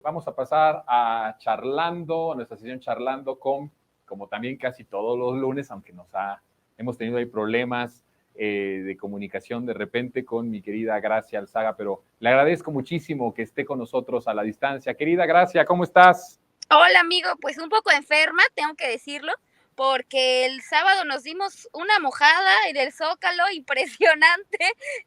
Vamos a pasar a charlando, a nuestra sesión charlando con, como también casi todos los lunes, aunque hemos tenido ahí problemas de comunicación de repente con mi querida Gracia Alzaga, pero le agradezco muchísimo que esté con nosotros a la distancia. Querida Gracia, ¿cómo estás? Hola amigo, pues un poco enferma, tengo que decirlo, porque el sábado nos dimos una mojada en el Zócalo impresionante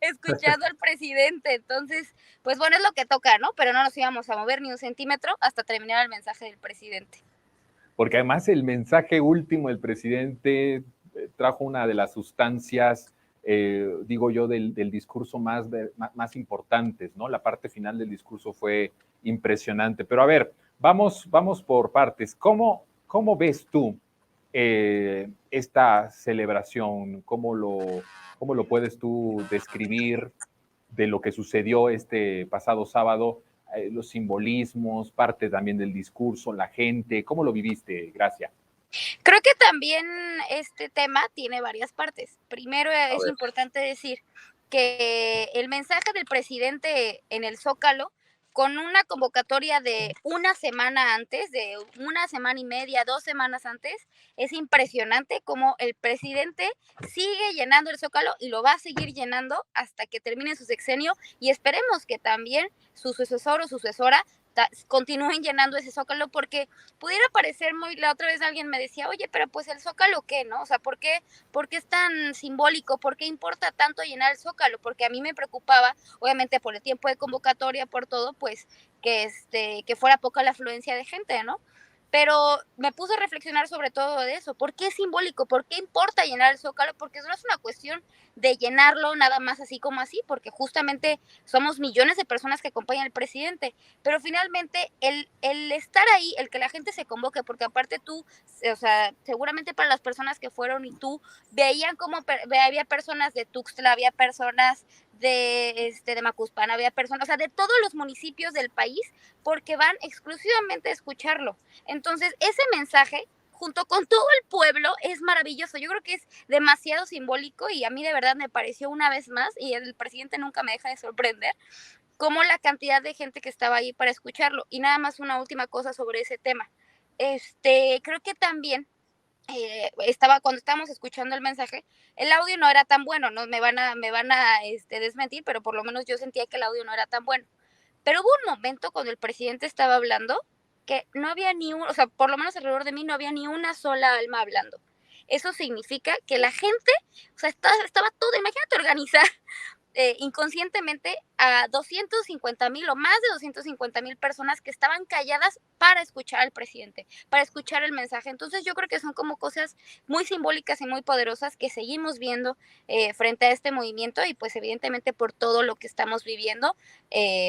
escuchando al presidente. Entonces, pues bueno, es lo que toca, ¿no? Pero no nos íbamos a mover ni un centímetro hasta terminar el mensaje del presidente. Porque además el mensaje último del presidente trajo una de las sustancias, digo yo, del discurso más importantes, ¿no? La parte final del discurso fue impresionante. Pero a ver, vamos por partes. ¿Cómo ves tú esta celebración? ¿Cómo lo puedes tú describir de lo que sucedió este pasado sábado? Los simbolismos, parte también del discurso, la gente, ¿cómo lo viviste? Gracias. Creo que también este tema tiene varias partes. Primero A es ver. importante decir que el mensaje del presidente en el Zócalo, con una convocatoria de una semana antes, de una semana y media, 2 semanas antes, es impresionante cómo el presidente sigue llenando el Zócalo y lo va a seguir llenando hasta que termine su sexenio, y esperemos que también su sucesor o sucesora continúen llenando ese Zócalo, porque pudiera parecer muy, la otra vez alguien me decía, oye, pero pues el Zócalo, ¿qué, no? O sea, ¿por qué es tan simbólico? ¿Por qué importa tanto llenar el Zócalo? Porque a mí me preocupaba, obviamente por el tiempo de convocatoria, por todo, pues que fuera poca la afluencia de gente, ¿no? Pero me puse a reflexionar sobre todo de eso. ¿Por qué es simbólico? ¿Por qué importa llenar el Zócalo? Porque no es una cuestión de llenarlo nada más así como así, porque justamente somos millones de personas que acompañan al presidente, pero finalmente el estar ahí, el que la gente se convoque, porque aparte tú, o sea, seguramente para las personas que fueron y tú, veían como había personas de Tuxtla, había personas de Macuspana, había personas, o sea, de todos los municipios del país, porque van exclusivamente a escucharlo. Entonces, ese mensaje junto con todo el pueblo es maravilloso. Yo creo que es demasiado simbólico y a mí de verdad me pareció una vez más, y el presidente nunca me deja de sorprender, como la cantidad de gente que estaba ahí para escucharlo. Y nada más una última cosa sobre ese tema. Creo que también cuando estábamos escuchando el mensaje, el audio no era tan bueno, no me van a desmentir, pero por lo menos yo sentía que el audio no era tan bueno. Pero hubo un momento cuando el presidente estaba hablando que no había ni un, o sea, por lo menos alrededor de mí no había ni una sola alma hablando. Eso significa que la gente, o sea, estaba todo, imagínate organizar inconscientemente a 250,000 o más de 250,000 personas que estaban calladas para escuchar al presidente, para escuchar el mensaje. Entonces yo creo que son como cosas muy simbólicas y muy poderosas que seguimos viendo frente a este movimiento, y pues evidentemente por todo lo que estamos viviendo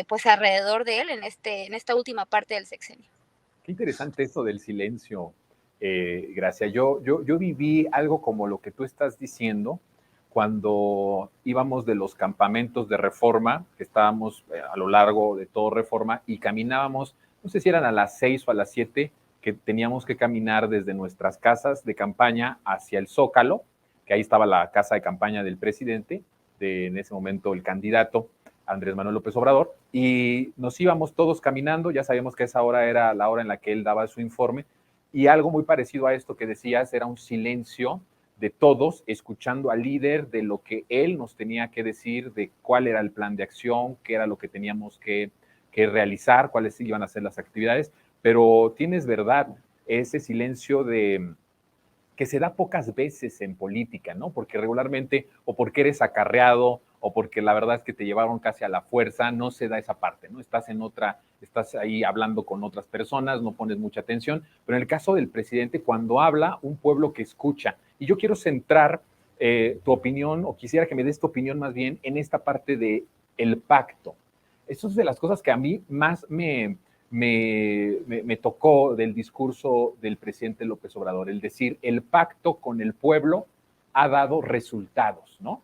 pues alrededor de él en esta última parte del sexenio. Qué interesante eso del silencio, Gracia. Yo viví algo como lo que tú estás diciendo cuando íbamos de los campamentos de Reforma, que estábamos a lo largo de todo Reforma, y caminábamos, no sé si eran a las 6 o a las 7, que teníamos que caminar desde nuestras casas de campaña hacia el Zócalo, que ahí estaba la casa de campaña del presidente, en ese momento el candidato, Andrés Manuel López Obrador, y nos íbamos todos caminando, ya sabíamos que esa hora era la hora en la que él daba su informe, y algo muy parecido a esto que decías, era un silencio de todos, escuchando al líder de lo que él nos tenía que decir, de cuál era el plan de acción, qué era lo que teníamos que realizar, cuáles iban a ser las actividades, pero tienes verdad, ese silencio que se da pocas veces en política, ¿no? Porque regularmente, o porque eres acarreado, o porque la verdad es que te llevaron casi a la fuerza, no se da esa parte, ¿no? Estás ahí hablando con otras personas, no pones mucha atención, pero en el caso del presidente, cuando habla, un pueblo que escucha. Y yo quiero centrar tu opinión, o quisiera que me des tu opinión más bien, en esta parte de el pacto. Eso es de las cosas que a mí más me tocó del discurso del presidente López Obrador, el decir, el pacto con el pueblo ha dado resultados, ¿no?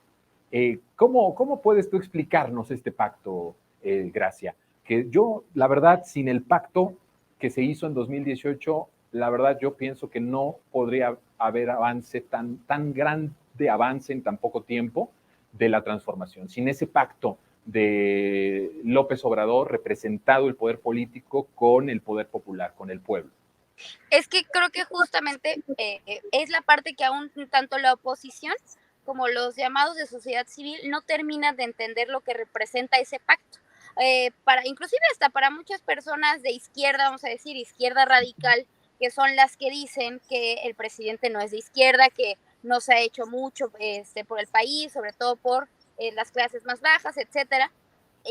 ¿Cómo puedes tú explicarnos este pacto, Gracia? Que yo, la verdad, sin el pacto que se hizo en 2018, la verdad yo pienso que no podría haber avance tan grande avance en tan poco tiempo de la transformación. Sin ese pacto de López Obrador representado el poder político con el poder popular, con el pueblo. Es que creo que justamente es la parte que aún tanto la oposición como los llamados de sociedad civil no terminan de entender lo que representa ese pacto. Inclusive hasta para muchas personas de izquierda, vamos a decir, izquierda radical, que son las que dicen que el presidente no es de izquierda, que no se ha hecho mucho por el país, sobre todo por las clases más bajas, etcétera.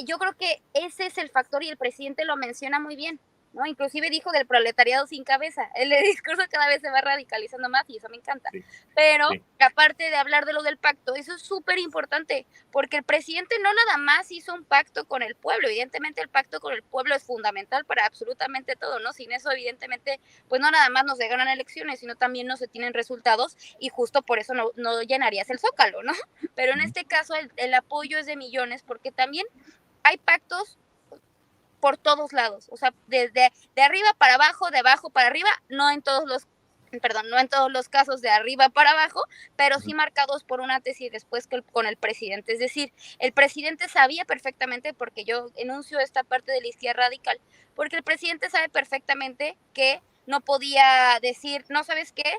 Yo creo que ese es el factor y el presidente lo menciona muy bien, ¿no? Inclusive dijo del proletariado sin cabeza. El discurso cada vez se va radicalizando más y eso me encanta. Sí, Pero sí. aparte de hablar de lo del pacto, eso es súper importante, porque el presidente no nada más hizo un pacto con el pueblo. Evidentemente el pacto con el pueblo es fundamental para absolutamente todo, ¿no? Sin eso, evidentemente, pues no nada más no se ganan elecciones, sino también no se tienen resultados y justo por eso no llenarías el Zócalo, ¿no? Pero en este caso el apoyo es de millones porque también hay pactos por todos lados, o sea, desde de arriba para abajo, de abajo para arriba, no en todos los casos de arriba para abajo, pero sí marcados por un antes y después con el presidente. Es decir, el presidente sabía perfectamente, porque yo enuncio esta parte de la izquierda radical, porque el presidente sabe perfectamente que no podía decir, no sabes qué,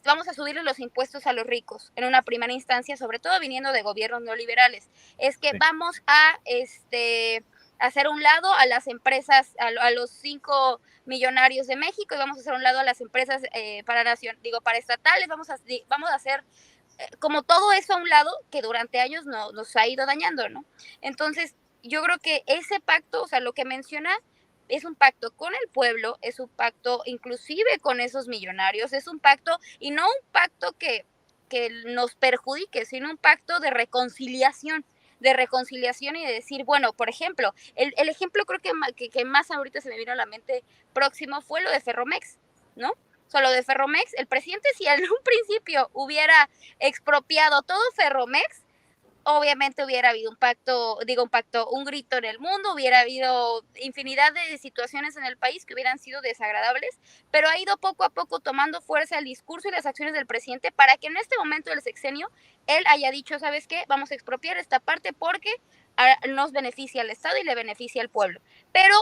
vamos a subirle los impuestos a los ricos en una primera instancia, sobre todo viniendo de gobiernos neoliberales. Es que Sí. vamos a hacer un lado a las empresas, a los 5 millonarios de México y vamos a hacer un lado a las empresas para estatales, vamos a hacer como todo eso a un lado que durante años nos ha ido dañando, ¿no? Entonces, yo creo que ese pacto, o sea, lo que menciona es un pacto con el pueblo, es un pacto inclusive con esos millonarios, es un pacto y no un pacto que nos perjudique, sino un pacto de reconciliación y de decir, bueno, por ejemplo, el ejemplo creo que más ahorita se me vino a la mente próximo fue lo de Ferromex, ¿no? Solo de Ferromex, el presidente si en un principio hubiera expropiado todo Ferromex, obviamente hubiera habido un grito en el mundo, hubiera habido infinidad de situaciones en el país que hubieran sido desagradables, pero ha ido poco a poco tomando fuerza el discurso y las acciones del presidente para que en este momento del sexenio él haya dicho, ¿sabes qué? Vamos a expropiar esta parte porque nos beneficia al Estado y le beneficia al pueblo. Pero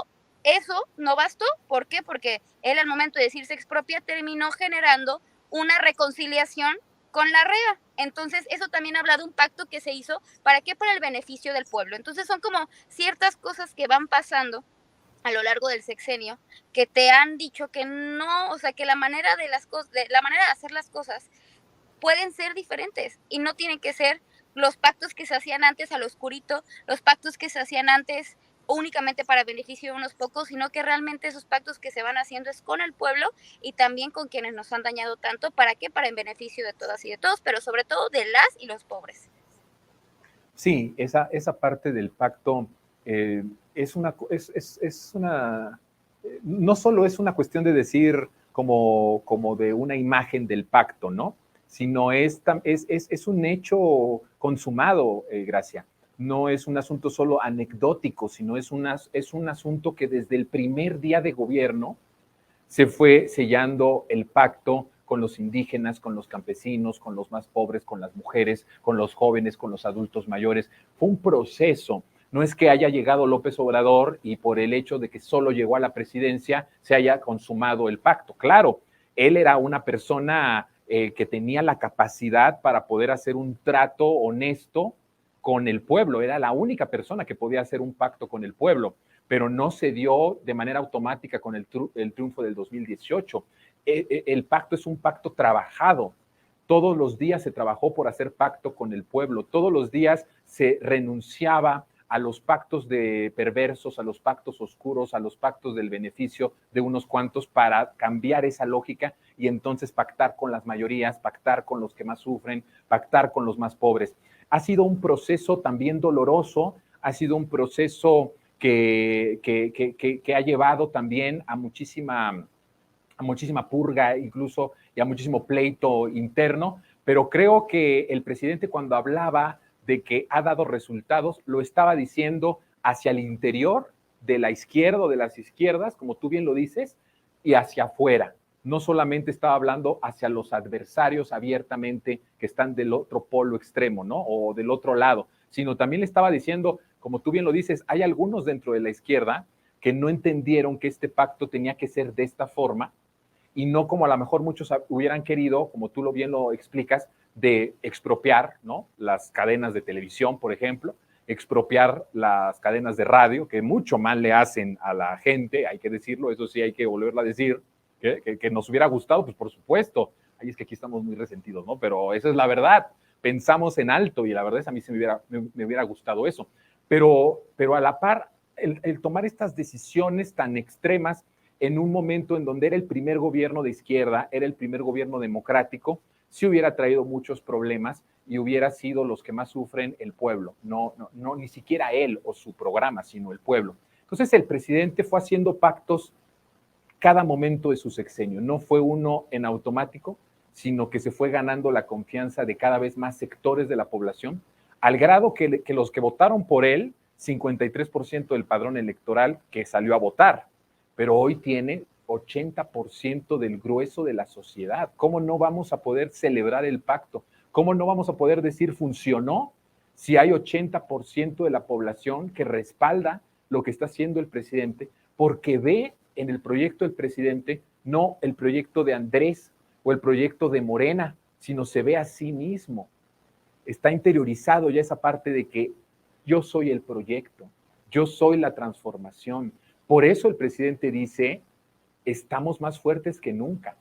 eso no bastó, ¿por qué? Porque él al momento de decirse expropia terminó generando una reconciliación con la REA. Entonces, eso también habla de un pacto que se hizo, ¿para qué? Para el beneficio del pueblo. Entonces, son como ciertas cosas que van pasando a lo largo del sexenio que te han dicho que no, o sea, que la manera de hacer las cosas pueden ser diferentes y no tienen que ser los pactos que se hacían antes al oscurito, los pactos que se hacían antes únicamente para beneficio de unos pocos, sino que realmente esos pactos que se van haciendo es con el pueblo y también con quienes nos han dañado tanto. ¿Para qué? Para en beneficio de todas y de todos, pero sobre todo de las y los pobres. Sí, esa parte del pacto es una, no solo es una cuestión de decir como de una imagen del pacto, ¿no? Sino es un hecho consumado, Gracia. No es un asunto solo anecdótico, sino es un asunto que desde el primer día de gobierno se fue sellando el pacto con los indígenas, con los campesinos, con los más pobres, con las mujeres, con los jóvenes, con los adultos mayores. Fue un proceso. No es que haya llegado López Obrador y por el hecho de que solo llegó a la presidencia se haya consumado el pacto. Claro, él era una persona que tenía la capacidad para poder hacer un trato honesto con el pueblo. Era la única persona que podía hacer un pacto con el pueblo, pero no se dio de manera automática con el triunfo del 2018. El pacto es un pacto trabajado. Todos los días se trabajó por hacer pacto con el pueblo. Todos los días se renunciaba a los pactos de perversos, a los pactos oscuros, a los pactos del beneficio de unos cuantos para cambiar esa lógica y entonces pactar con las mayorías, pactar con los que más sufren, pactar con los más pobres. Ha sido un proceso también doloroso, ha sido un proceso que ha llevado también a muchísima purga incluso y a muchísimo pleito interno, pero creo que el presidente cuando hablaba de que ha dado resultados, lo estaba diciendo hacia el interior de la izquierda o de las izquierdas, como tú bien lo dices, y hacia afuera. No solamente estaba hablando hacia los adversarios abiertamente que están del otro polo extremo, ¿no? O del otro lado, sino también le estaba diciendo, como tú bien lo dices, hay algunos dentro de la izquierda que no entendieron que este pacto tenía que ser de esta forma y no como a lo mejor muchos hubieran querido, como tú bien lo explicas, de expropiar, ¿no?, las cadenas de televisión, por ejemplo, expropiar las cadenas de radio, que mucho mal le hacen a la gente, hay que decirlo, eso sí hay que volverlo a decir, que nos hubiera gustado, pues por supuesto. Ay, es que aquí estamos muy resentidos, ¿no? Pero esa es la verdad. Pensamos en alto y la verdad es que a mí me hubiera gustado eso. Pero a la par, el tomar estas decisiones tan extremas en un momento en donde era el primer gobierno de izquierda, era el primer gobierno democrático, sí hubiera traído muchos problemas y hubiera sido los que más sufren el pueblo, no ni siquiera él o su programa, sino el pueblo. Entonces el presidente fue haciendo pactos cada momento de su sexenio, no fue uno en automático, sino que se fue ganando la confianza de cada vez más sectores de la población, al grado que los que votaron por él, 53% del padrón electoral que salió a votar, pero hoy tiene 80% del grueso de la sociedad. ¿Cómo no vamos a poder celebrar el pacto? ¿Cómo no vamos a poder decir funcionó si hay 80% de la población que respalda lo que está haciendo el presidente porque ve en el proyecto del presidente no el proyecto de Andrés o el proyecto de Morena, sino se ve a sí mismo? Está interiorizado ya esa parte de que yo soy el proyecto, yo soy la transformación. Por eso el presidente dice, estamos más fuertes que nunca,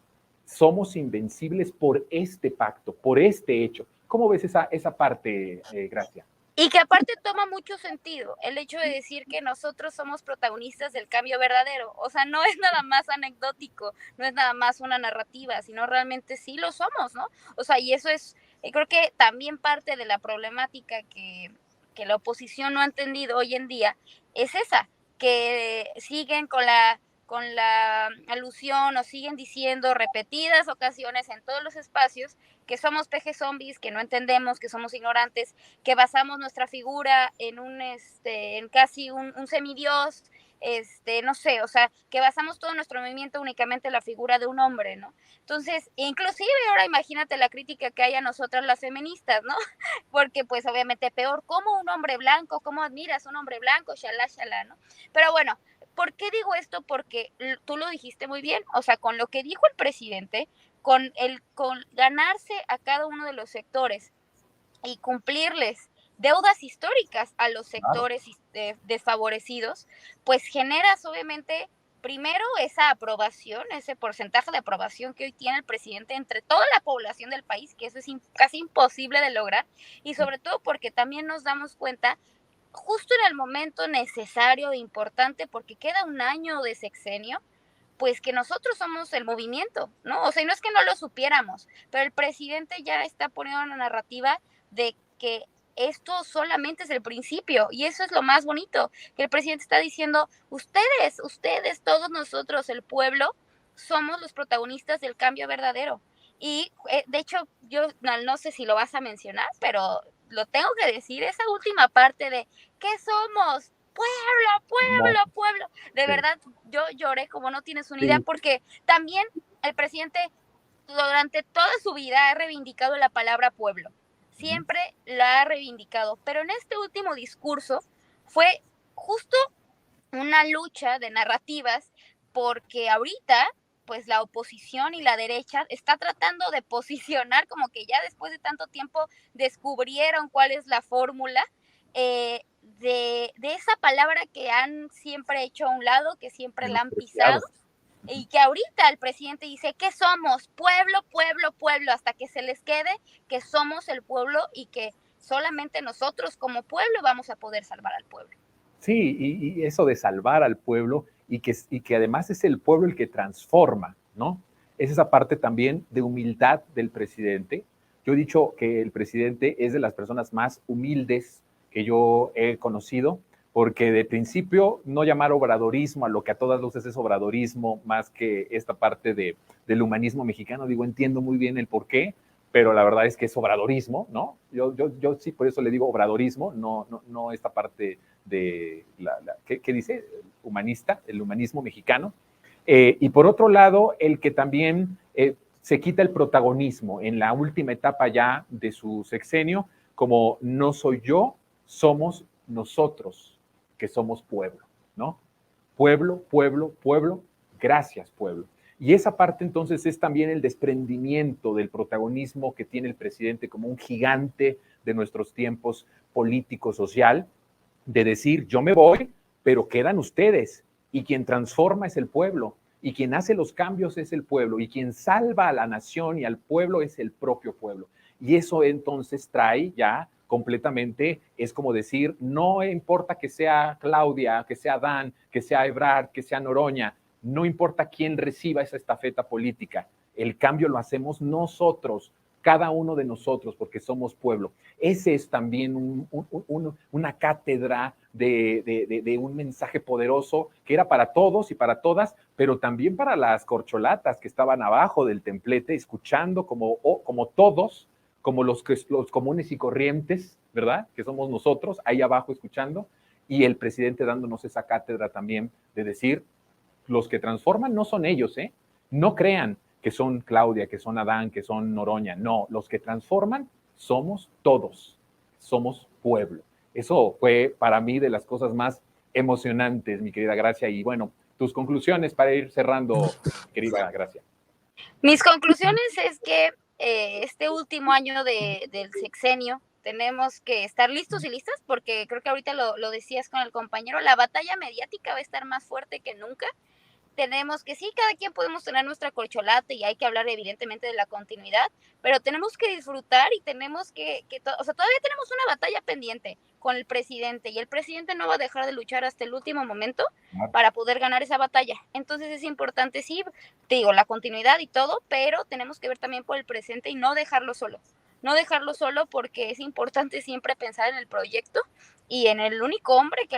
somos invencibles por este pacto, por este hecho. ¿Cómo ves esa parte, Gracia? Y que aparte toma mucho sentido el hecho de decir que nosotros somos protagonistas del cambio verdadero. O sea, no es nada más anecdótico, no es nada más una narrativa, sino realmente sí lo somos, ¿no? O sea, y eso es, creo que también parte de la problemática que la oposición no ha entendido hoy en día, es esa, que siguen con la alusión o siguen diciendo repetidas ocasiones en todos los espacios que somos pejes zombies, que no entendemos, que somos ignorantes, que basamos nuestra figura en en casi un semidios, no sé, o sea, que basamos todo nuestro movimiento únicamente en la figura de un hombre, ¿no? Entonces, inclusive ahora imagínate la crítica que hay a nosotras las feministas, ¿no? Porque pues obviamente peor, ¿cómo un hombre blanco? ¿Cómo admiras a un hombre blanco? Shalá, shalá, ¿no? Pero bueno, ¿por qué digo esto? Porque tú lo dijiste muy bien, o sea, con lo que dijo el presidente, con ganarse a cada uno de los sectores y cumplirles deudas históricas a los sectores desfavorecidos, pues generas obviamente primero esa aprobación, ese porcentaje de aprobación que hoy tiene el presidente entre toda la población del país, que eso es casi imposible de lograr, y sobre todo porque también nos damos cuenta justo en el momento necesario e importante, porque queda un año de sexenio, pues que nosotros somos el movimiento, ¿no? O sea, no es que no lo supiéramos, pero el presidente ya está poniendo una narrativa de que esto solamente es el principio y eso es lo más bonito, que el presidente está diciendo, ustedes, todos nosotros, el pueblo, somos los protagonistas del cambio verdadero. Y de hecho, yo no sé si lo vas a mencionar, pero lo tengo que decir, esa última parte de ¿qué somos? Pueblo. De verdad, yo lloré como no tienes una idea, porque también el presidente durante toda su vida ha reivindicado la palabra pueblo. Siempre la ha reivindicado, pero en este último discurso fue justo una lucha de narrativas, porque ahorita pues la oposición y la derecha está tratando de posicionar como que ya después de tanto tiempo descubrieron cuál es la fórmula de esa palabra que han siempre hecho a un lado, que siempre la han pisado, y que ahorita el presidente dice que somos pueblo, hasta que se les quede que somos el pueblo y que solamente nosotros como pueblo vamos a poder salvar al pueblo. Sí, y eso de salvar al pueblo y que además es el pueblo el que transforma, ¿no? Es esa parte también de humildad del presidente. Yo he dicho que el presidente es de las personas más humildes que yo he conocido, porque de principio no llamar obradorismo a lo que a todas luces es obradorismo, más que esta parte del humanismo mexicano, digo, entiendo muy bien el porqué, pero la verdad es que es obradorismo, ¿no? Yo sí, por eso le digo obradorismo, no esta parte de ¿qué dice? Humanista, el humanismo mexicano. Y por otro lado, el que también se quita el protagonismo en la última etapa ya de su sexenio, como no soy yo, somos nosotros que somos pueblo, ¿no? Pueblo, pueblo, pueblo, gracias pueblo. Y esa parte entonces es también el desprendimiento del protagonismo que tiene el presidente como un gigante de nuestros tiempos político-social, de decir, yo me voy, pero quedan ustedes, y quien transforma es el pueblo, y quien hace los cambios es el pueblo, y quien salva a la nación y al pueblo es el propio pueblo. Y eso entonces trae ya completamente, es como decir, no importa que sea Claudia, que sea Dan, que sea Ebrard, que sea Noroña, no importa quién reciba esa estafeta política, el cambio lo hacemos nosotros, cada uno de nosotros, porque somos pueblo. Ese es también una cátedra de un mensaje poderoso que era para todos y para todas, pero también para las corcholatas que estaban abajo del templete, escuchando como todos, como los comunes y corrientes, ¿verdad? Que somos nosotros, ahí abajo escuchando, y el presidente dándonos esa cátedra también de decir, los que transforman no son ellos, ¿eh? No crean que son Claudia, que son Adán, que son Noroña. No, los que transforman somos todos, somos pueblo. Eso fue para mí de las cosas más emocionantes, mi querida Gracia. Y bueno, tus conclusiones para ir cerrando, querida Gracia. Mis conclusiones es que este último año del sexenio tenemos que estar listos y listas, porque creo que ahorita lo decías con el compañero, la batalla mediática va a estar más fuerte que nunca. Tenemos que sí, cada quien podemos tener nuestra corcholata y hay que hablar evidentemente de la continuidad, pero tenemos que disfrutar y tenemos o sea, todavía tenemos una batalla pendiente con el presidente y el presidente no va a dejar de luchar hasta el último momento para poder ganar esa batalla. Entonces es importante, sí, te digo, la continuidad y todo, pero tenemos que ver también por el presente y no dejarlo solo. No dejarlo solo porque es importante siempre pensar en el proyecto y en el único hombre que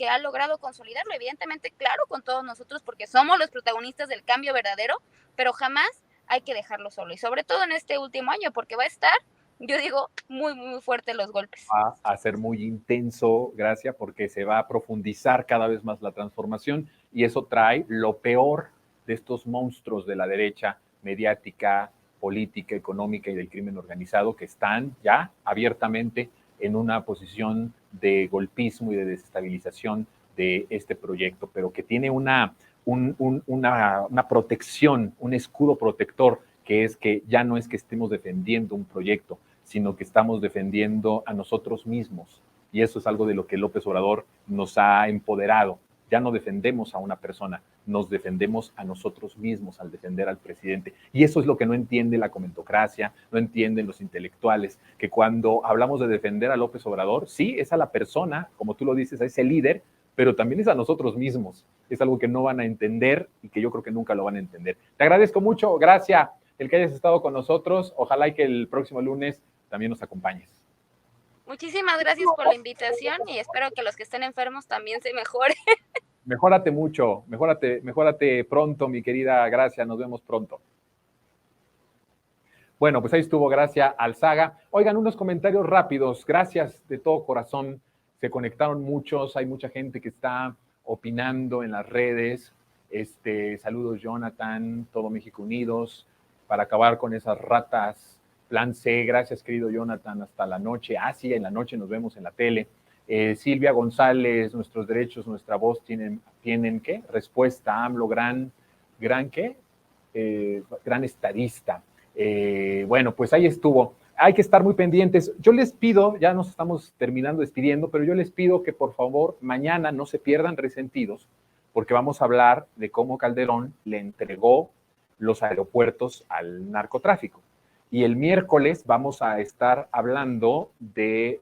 ha logrado consolidarlo, evidentemente, claro, con todos nosotros, porque somos los protagonistas del cambio verdadero, pero jamás hay que dejarlo solo, y sobre todo en este último año, porque va a estar, yo digo, muy, muy fuerte los golpes. Va a ser muy intenso, Gracia, porque se va a profundizar cada vez más la transformación y eso trae lo peor de estos monstruos de la derecha mediática, política, económica y del crimen organizado que están ya abiertamente en una posición de golpismo y de desestabilización de este proyecto, pero que tiene una protección, un escudo protector, que es que ya no es que estemos defendiendo un proyecto, sino que estamos defendiendo a nosotros mismos. Y eso es algo de lo que López Obrador nos ha empoderado. Ya no defendemos a una persona, nos defendemos a nosotros mismos al defender al presidente. Y eso es lo que no entiende la comentocracia, no entienden los intelectuales, que cuando hablamos de defender a López Obrador, sí, es a la persona, como tú lo dices, a ese líder, pero también es a nosotros mismos. Es algo que no van a entender y que yo creo que nunca lo van a entender. Te agradezco mucho, gracias, el que hayas estado con nosotros. Ojalá y que el próximo lunes también nos acompañes. Muchísimas gracias por la invitación y espero que los que estén enfermos también se mejoren. Mejórate mucho, mejórate pronto, mi querida Gracia, nos vemos pronto. Bueno, pues ahí estuvo Gracia Alzaga. Oigan, unos comentarios rápidos, gracias de todo corazón, se conectaron muchos, hay mucha gente que está opinando en las redes. Saludos Jonathan, Todo México Unidos, para acabar con esas ratas. Plan C, gracias querido Jonathan, hasta la noche. Sí, en la noche nos vemos en la tele. Silvia González, nuestros derechos, nuestra voz tienen ¿qué? Respuesta, AMLO, gran ¿qué? Gran estadista. Bueno, pues ahí estuvo. Hay que estar muy pendientes. Yo les pido, ya nos estamos terminando despidiendo, pero yo les pido que por favor mañana no se pierdan Resentidos, porque vamos a hablar de cómo Calderón le entregó los aeropuertos al narcotráfico. Y el miércoles vamos a estar hablando de